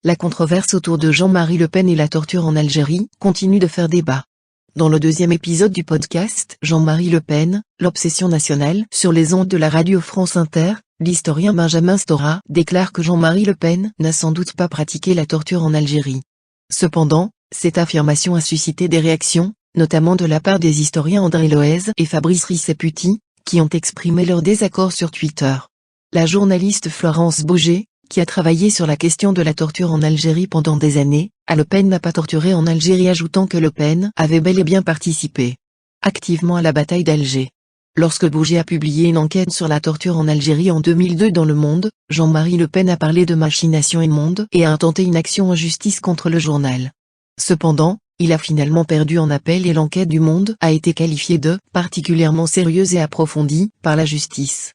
La controverse autour de Jean-Marie Le Pen et la torture en Algérie continue de faire débat. Dans le deuxième épisode du podcast Jean-Marie Le Pen, l'obsession nationale, sur les ondes de la radio France Inter, l'historien Benjamin Stora déclare que Jean-Marie Le Pen n'a sans doute pas pratiqué la torture en Algérie. Cependant, cette affirmation a suscité des réactions, notamment de la part des historiens André Loez et Fabrice Risseputi, qui ont exprimé leur désaccord sur Twitter. La journaliste Florence Bauger, qui a travaillé sur la question de la torture en Algérie pendant des années, Le Pen n'a pas torturé en Algérie, ajoutant que Le Pen avait bel et bien participé activement à la bataille d'Alger. Lorsque Bauger a publié une enquête sur la torture en Algérie en 2002 dans Le Monde, Jean-Marie Le Pen a parlé de machination immonde et a intenté une action en justice contre le journal. Cependant, il a finalement perdu en appel et l'enquête du Monde a été qualifiée de « particulièrement sérieuse et approfondie » par la justice.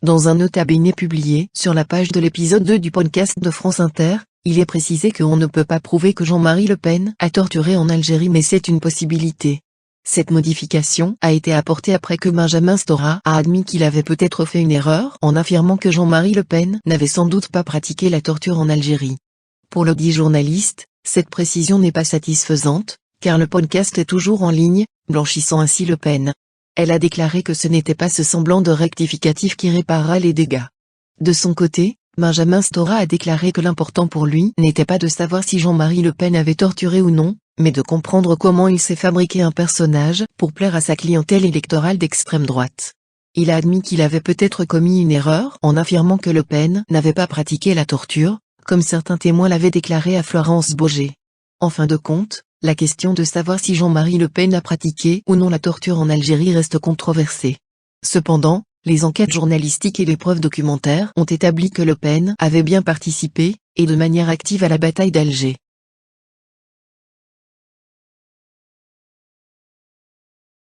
Dans un nota bene publié sur la page de l'épisode 2 du podcast de France Inter, il est précisé qu'on ne peut pas prouver que Jean-Marie Le Pen a torturé en Algérie, mais c'est une possibilité. Cette modification a été apportée après que Benjamin Stora a admis qu'il avait peut-être fait une erreur en affirmant que Jean-Marie Le Pen n'avait sans doute pas pratiqué la torture en Algérie. Pour le dit journaliste, cette précision n'est pas satisfaisante, car le podcast est toujours en ligne, blanchissant ainsi Le Pen. Elle a déclaré que ce n'était pas ce semblant de rectificatif qui réparera les dégâts. De son côté, Benjamin Stora a déclaré que l'important pour lui n'était pas de savoir si Jean-Marie Le Pen avait torturé ou non, mais de comprendre comment il s'est fabriqué un personnage pour plaire à sa clientèle électorale d'extrême droite. Il a admis qu'il avait peut-être commis une erreur en affirmant que Le Pen n'avait pas pratiqué la torture, comme certains témoins l'avaient déclaré à Florence Bauger. En fin de compte, la question de savoir si Jean-Marie Le Pen a pratiqué ou non la torture en Algérie reste controversée. Cependant, les enquêtes journalistiques et les preuves documentaires ont établi que Le Pen avait bien participé, et de manière active, à la bataille d'Alger.